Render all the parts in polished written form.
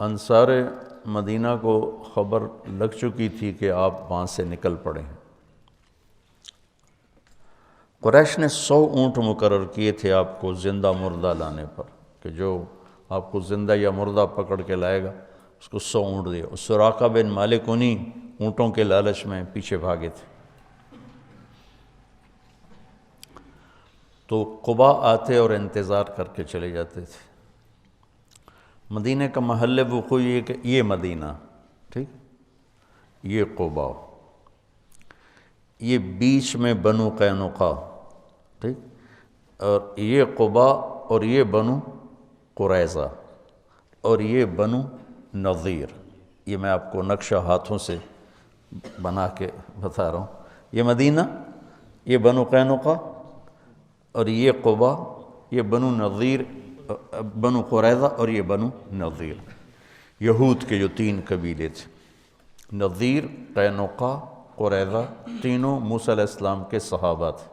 انصار مدینہ کو خبر لگ چکی تھی کہ آپ وہاں سے نکل پڑے ہیں۔ قریش نے 100 اونٹ مقرر کیے تھے آپ کو زندہ مردہ لانے پر، کہ جو آپ کو زندہ یا مردہ پکڑ کے لائے گا اس کو 100 اونٹ دے۔ سراقہ بن مالک انہیں اونٹوں کے لالچ میں پیچھے بھاگے تھے۔ تو قباء آتے اور انتظار کر کے چلے جاتے تھے۔ مدینہ کا محل وقوع یہ کہ یہ مدینہ، ٹھیک، یہ قباء، یہ بیچ میں بنو قینقاع، ٹھیک، اور یہ قباء اور یہ بنو قریظہ اور یہ بنو نضیر۔ یہ میں آپ کو نقشہ ہاتھوں سے بنا کے بتا رہا ہوں۔ یہ مدینہ، یہ بنو قینقاع اور یہ قباء، یہ بنو نضیر، بنو قریظہ اور یہ بنو نضیر، یہود کے جو 3 قبیلے تھے۔ نضیر، قینقاع، قریظہ، تینوں موسیٰ علیہ السلام کے صحابہ تھے،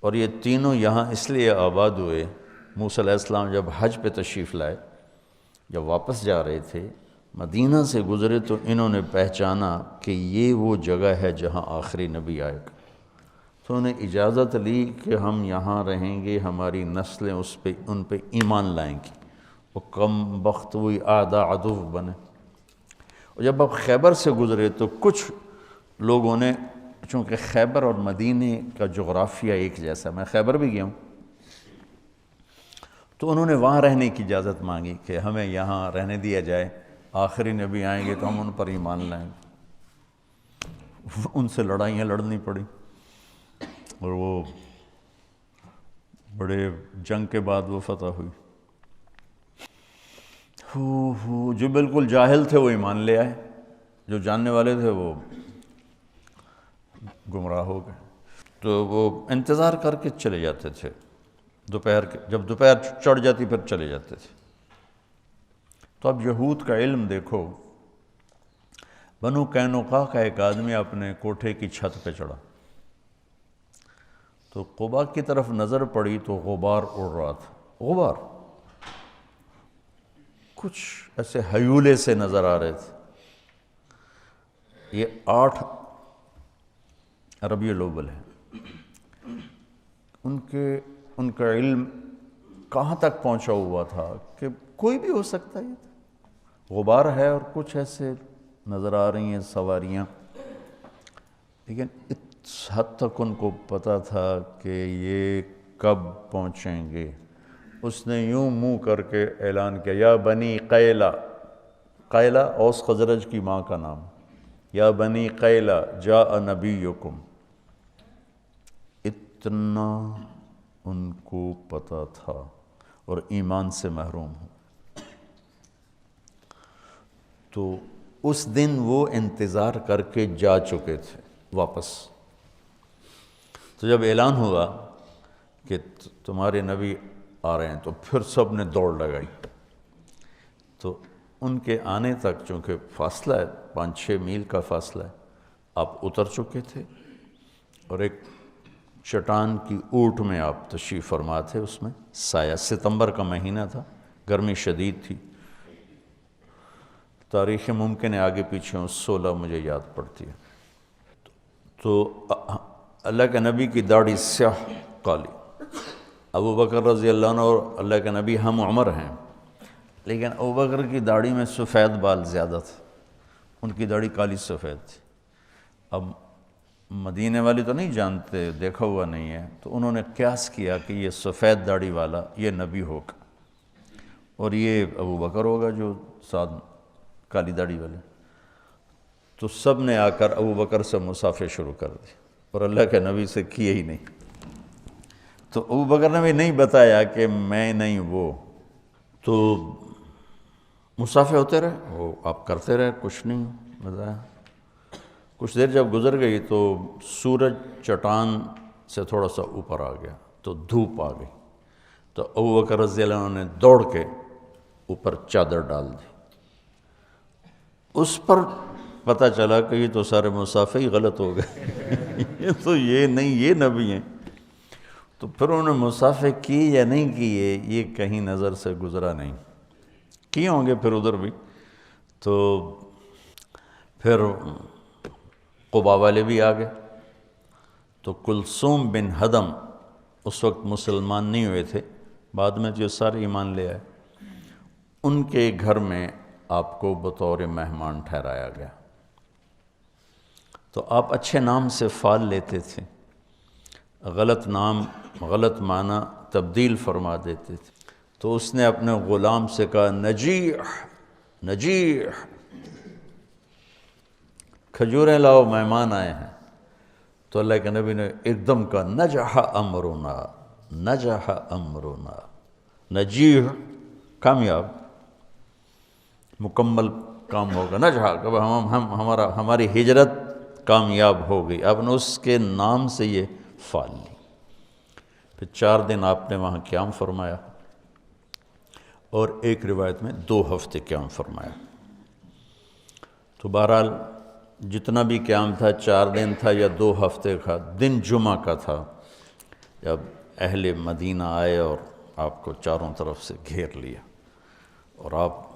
اور یہ تینوں یہاں اس لیے آباد ہوئے۔ موسیٰ علیہ السلام جب حج پہ تشریف لائے، جب واپس جا رہے تھے مدینہ سے گزرے، تو انہوں نے پہچانا کہ یہ وہ جگہ ہے جہاں آخری نبی آئے گا۔ تو انہیں اجازت لی کہ ہم یہاں رہیں گے، ہماری نسلیں ان پہ ایمان لائیں گی۔ وہ کم بخت ہوئی اعداء عدو بنے۔ اور جب آپ خیبر سے گزرے تو کچھ لوگوں نے، چونکہ خیبر اور مدینے کا جغرافیہ ایک جیسا، میں خیبر بھی گیا ہوں، تو انہوں نے وہاں رہنے کی اجازت مانگی کہ ہمیں یہاں رہنے دیا جائے، آخری نبی آئیں گے تو ہم ان پر ایمان لائیں گے۔ ان سے لڑائیاں لڑنی پڑی، اور وہ بڑے جنگ کے بعد وہ فتح ہوئی۔ جو بالکل جاہل تھے وہ ایمان لے آئے، جو جاننے والے تھے وہ گمراہ ہو گئے۔ تو وہ انتظار کر کے چلے جاتے تھے، جب دوپہر چڑھ جاتی پھر چلے جاتے تھے۔ تو اب یہود کا علم دیکھو، بنو قینقاع کا ایک آدمی اپنے کوٹھے کی چھت پہ چڑھا، تو قباء کی طرف نظر پڑی تو غبار اڑ رہا تھا۔ غبار کچھ ایسے ہیولے سے نظر آ رہے تھے۔ یہ 8 ربیع الاول ہے۔ ان کا علم کہاں تک پہنچا ہوا تھا کہ کوئی بھی ہو سکتا ہے، یہ غبار ہے اور کچھ ایسے نظر آ رہی ہیں سواریاں، لیکن اس حد تک ان کو پتہ تھا کہ یہ کب پہنچیں گے۔ اس نے یوں منہ کر کے اعلان کیا، یا بنی قیلہ، قیلہ اوس خزرج کی ماں کا نام، یا بنی قیلہ جاء نبیکم۔ اتنا ان کو پتہ تھا، اور ایمان سے محروم ہوں۔ تو اس دن وہ انتظار کر کے جا چکے تھے واپس۔ تو جب اعلان ہوا کہ تمہارے نبی آ رہے ہیں، تو پھر سب نے دوڑ لگائی۔ تو ان کے آنے تک چونکہ فاصلہ ہے، 5-6 میل کا فاصلہ ہے، آپ اتر چکے تھے، اور ایک چٹان کی اوٹ میں آپ تشریف فرما تھے۔ اس میں سایہ، ستمبر کا مہینہ تھا، گرمی شدید تھی۔ تاریخ ممکن ہے آگے پیچھے 16 مجھے یاد پڑتی ہے۔ تو اللہ کے نبی کی داڑھی سیاہ کالی، ابو بکر رضی اللہ عنہ اور اللہ کے نبی ہم عمر ہیں، لیکن ابو بکر کی داڑھی میں سفید بال زیادہ تھے، ان کی داڑھی کالی سفید تھی۔ اب مدینے والی تو نہیں جانتے، دیکھا ہوا نہیں ہے، تو انہوں نے قیاس کیا کہ یہ سفید داڑھی والا یہ نبی ہوگا، اور یہ ابو بکر ہوگا جو ساتھ کالی داڑھی والے۔ تو سب نے آ کر ابو بکر سے مصافحہ شروع کر دی، اور اللہ کے نبی سے کیے ہی نہیں۔ تو ابو بکر نے بھی نہیں بتایا کہ میں نہیں وہ، تو مصافحہ ہوتے رہے، وہ آپ کرتے رہے، کچھ نہیں بتایا۔ کچھ دیر جب گزر گئی تو سورج چٹان سے تھوڑا سا اوپر آ گیا، تو دھوپ آ گئی، تو ابو بکر رضی اللہ عنہ نے دوڑ کے اوپر چادر ڈال دی۔ اس پر پتہ چلا کہ یہ تو سارے مصافحہ ہی غلط ہو گئے، یہ نہیں، یہ نبی ہیں۔ تو پھر انہوں نے مصافحہ کی یا نہیں کیے، یہ کہیں نظر سے گزرا نہیں۔ کیے ہوں گے پھر ادھر بھی. تو پھر قبا والے بھی آ گئے. تو کلثوم بن ہدم اس وقت مسلمان نہیں ہوئے تھے، بعد میں جو سارے ایمان لے آئے. ان کے گھر میں آپ کو بطور مہمان ٹھہرایا گیا. تو آپ اچھے نام سے فال لیتے تھے، غلط نام غلط معنی تبدیل فرما دیتے تھے. تو اس نے اپنے غلام سے کہا نجیح نجیح، کھجوریں لاؤ مہمان آئے ہیں. تو اللہ کے نبی نے ایک دم کہا نجح امرنا نجح امرنا. نجیح کامیاب، مکمل کام ہوگا. نجح کہ ہماری ہجرت کامیاب ہو گئی. آپ نے اس کے نام سے یہ فال لی. پھر 4 دن آپ نے وہاں قیام فرمایا، اور ایک روایت میں 2 ہفتے قیام فرمایا. تو بہرحال جتنا بھی قیام تھا 4 دن تھا یا 2 ہفتے کا. دن جمعہ کا تھا جب اہل مدینہ آئے اور آپ کو چاروں طرف سے گھیر لیا، اور آپ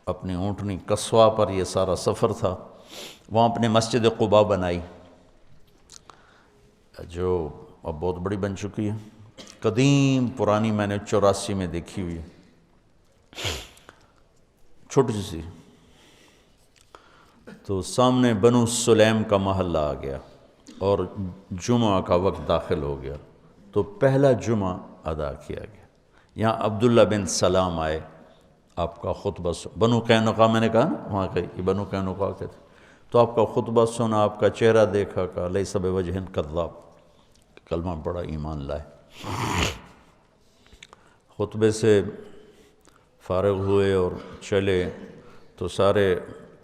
اپنی اونٹنی قصوہ پر، یہ سارا سفر تھا. وہاں اپنے مسجد قباء بنائی، جو اب بہت بڑی بن چکی ہے، قدیم پرانی، میں نے 84 میں دیکھی ہوئی ہے، چھوٹی سی. تو سامنے بنو سلیم کا محلہ آ گیا اور جمعہ کا وقت داخل ہو گیا. تو پہلا جمعہ ادا کیا گیا. یہاں عبداللہ بن سلام آئے، آپ کا خطبہ بنو قینقاع، میں نے کہا نا وہاں کے یہ بنو قینقاع کے تھے. تو آپ کا خطبہ سنا، آپ کا چہرہ دیکھا، کہا لیس بوجہ کذاب، کلمہ پڑھا، ایمان لائے. خطبے سے فارغ ہوئے اور چلے تو سارے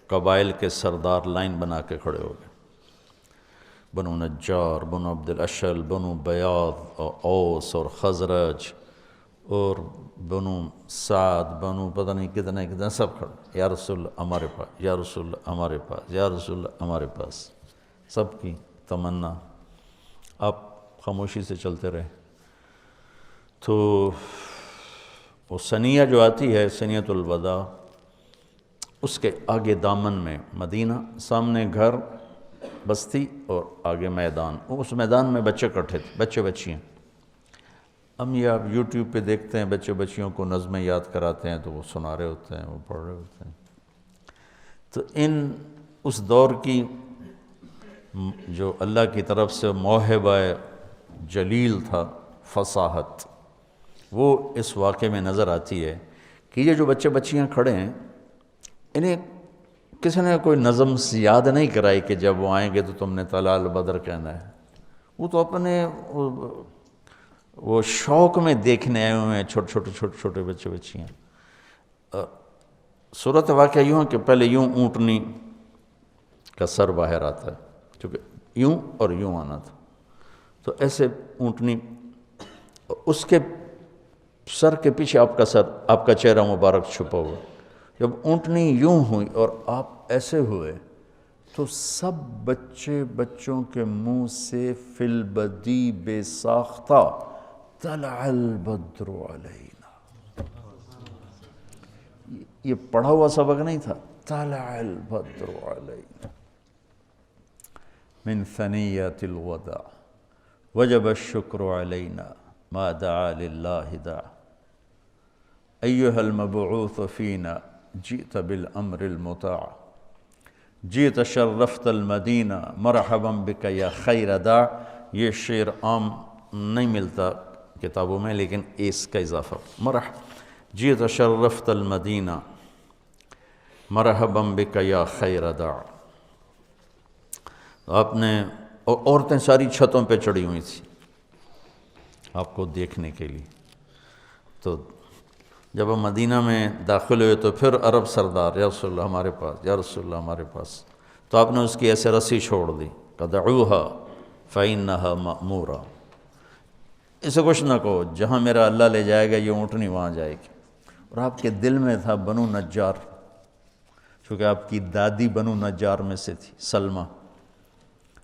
قبائل کے سردار لائن بنا کے کھڑے ہو گئے. بنو نجار، بنو عبد الاشل، بنو بیاض اور اوس اور خزرج اور بنو سعد، بنو پتہ نہیں کتنے سب کھڑے. یا رسول اللہ ہمارے پاس، یا رسول اللہ ہمارے پاس، یا رسول اللہ ہمارے پاس. سب کی تمنا. آپ خاموشی سے چلتے رہے. تو وہ ثنیہ جو آتی ہے، ثنیۃ الوداع، اس کے آگے دامن میں مدینہ، سامنے گھر بستی اور آگے میدان. اس میدان میں بچے اکٹھے تھے، بچے بچیاں. ہم یہ آپ یوٹیوب پہ دیکھتے ہیں، بچے بچیوں کو نظمیں یاد کراتے ہیں تو وہ سنا رہے ہوتے ہیں، وہ پڑھ رہے ہوتے ہیں. تو اس دور کی جو اللہ کی طرف سے موہبہ جلیل تھا، فصاحت، وہ اس واقعے میں نظر آتی ہے کہ یہ جو بچے بچیاں کھڑے ہیں، انہیں کسی نے کوئی نظم یاد نہیں کرائی کہ جب وہ آئیں گے تو تم نے طلع البدر کہنا ہے. وہ تو اپنے وہ شوق میں دیکھنے آئے ہوئے ہیں، چھوٹے چھوٹے بچے بچیاں. صورت واقعہ یوں ہے کہ پہلے یوں اونٹنی کا سر باہر آتا ہے، کیونکہ یوں اور یوں آنا تھا. تو ایسے اونٹنی، اس کے سر کے پیچھے آپ کا سر، آپ کا چہرہ مبارک چھپا ہوا. جب اونٹنی یوں ہوئی اور آپ ایسے ہوئے تو سب بچوں کے منہ سے فی البدی بے ساختہ طلع البدر علینا. یہ پڑھا ہوا سبق نہیں تھا. طلع البدر علینا من ثنیۃ الوداع وجب الشکر علینا ما دعا للہ دعا ایہا المبعوث فینا جئت بالامر المطاع جئت شرفت المدینہ مرحبا بک یا خیر داع. یہ شعر عام نہیں ملتا کتابوں میں، لیکن اس کا اضافہ جئت شرفت المدینہ مرحبا بک یا خیر داع. آپ نے، اور عورتیں ساری چھتوں پہ چڑھی ہوئی تھیں آپ کو دیکھنے کے لیے. تو جب ہم مدینہ میں داخل ہوئے تو پھر عرب سردار، یا رسول اللہ ہمارے پاس، یا رسول اللہ ہمارے پاس. تو آپ نے اس کی ایسے رسی چھوڑ دی کہ دعوها فإنها مأمورہ، اسے کچھ نہ کہو، جہاں میرا اللہ لے جائے گا یہ اونٹنی وہاں جائے گی. اور آپ کے دل میں تھا بنو نجار، چونکہ آپ کی دادی بنو نجار میں سے تھی، سلمہ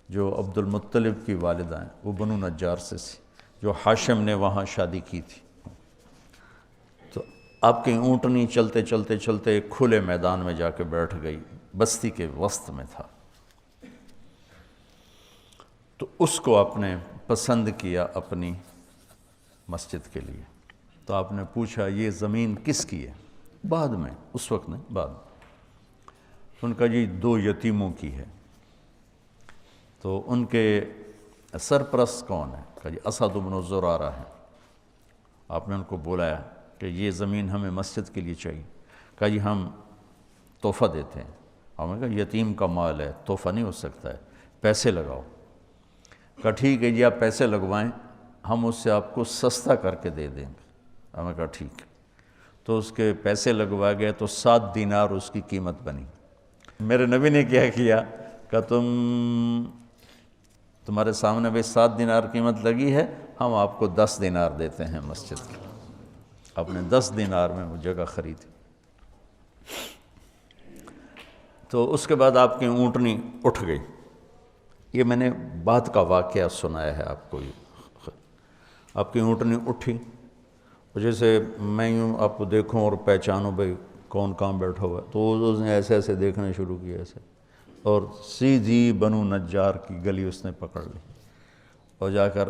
جو عبد المطلب کی والدہ ہیں، وہ بنو نجار سے تھی، جو ہاشم نے وہاں شادی کی تھی. تو آپ کی اونٹنی چلتے چلتے چلتے ایک کھلے میدان میں جا کے بیٹھ گئی، بستی کے وسط میں تھا۔ تو اس کو آپ نے پسند کیا اپنی مسجد کے لیے۔ تو آپ نے پوچھا یہ زمین کس کی ہے؟ بعد میں، اس وقت نہیں، بعد میں۔ ان کا جی 2 یتیموں کی ہے۔ تو ان کے سرپرست کون ہے؟ کہا جی اسد بن زرارہ ہے۔ آپ نے ان کو بلایا کہ یہ زمین ہمیں مسجد کے لیے چاہیے۔ کہا جی ہم تحفہ دیتے ہیں۔ ہم نے کہا یتیم کا مال ہے، تحفہ نہیں ہو سکتا ہے، پیسے لگاؤ۔ کہا ٹھیک ہے جی آپ پیسے لگوائیں، ہم اس سے آپ کو سستا کر کے دے دیں گے۔ ہم نے کہا ٹھیک ہے۔ تو اس کے پیسے لگوائے گئے تو 7 دینار اس کی قیمت بنی۔ میرے نبی نے کیا کیا کہ تمہارے سامنے بھی 7 دینار قیمت لگی ہے، ہم آپ کو 10 دینار دیتے ہیں مسجد کے۔ آپ نے 10 دینار میں وہ جگہ خریدی۔ تو اس کے بعد آپ کی اونٹنی اٹھ گئی۔ یہ میں نے بعد کا واقعہ سنایا ہے آپ کو۔ آپ کی اونٹنی اٹھی، جیسے میں یوں آپ کو دیکھوں اور پہچانوں بھائی کون کہاں بیٹھا ہوا ہے، تو اس نے ایسے ایسے دیکھنے شروع کیا ایسے، اور سیدھی بنو نجار کی گلی اس نے پکڑ لی اور جا کر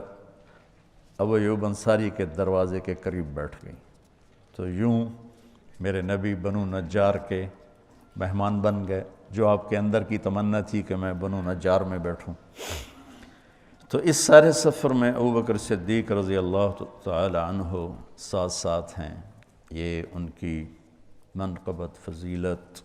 ابو ایوب انصاری کے دروازے کے قریب بیٹھ گئی۔ تو یوں میرے نبی بنو نجار کے مہمان بن گئے، جو آپ کے اندر کی تمنا تھی کہ میں بنو نجار میں بیٹھوں۔ تو اس سارے سفر میں ابوبکر صدیق رضی اللہ تعالی عنہ ساتھ ساتھ ہیں۔ یہ ان کی منقبت، فضیلت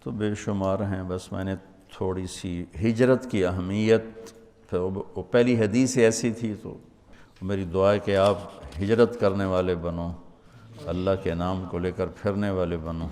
تو بے شمار ہیں۔ بس میں نے تھوڑی سی ہجرت کی اہمیت، وہ پہلی حدیث ایسی تھی، تو میری دعا ہے کہ آپ ہجرت کرنے والے بنو، اللہ کے نام کو لے کر پھرنے والے بنو۔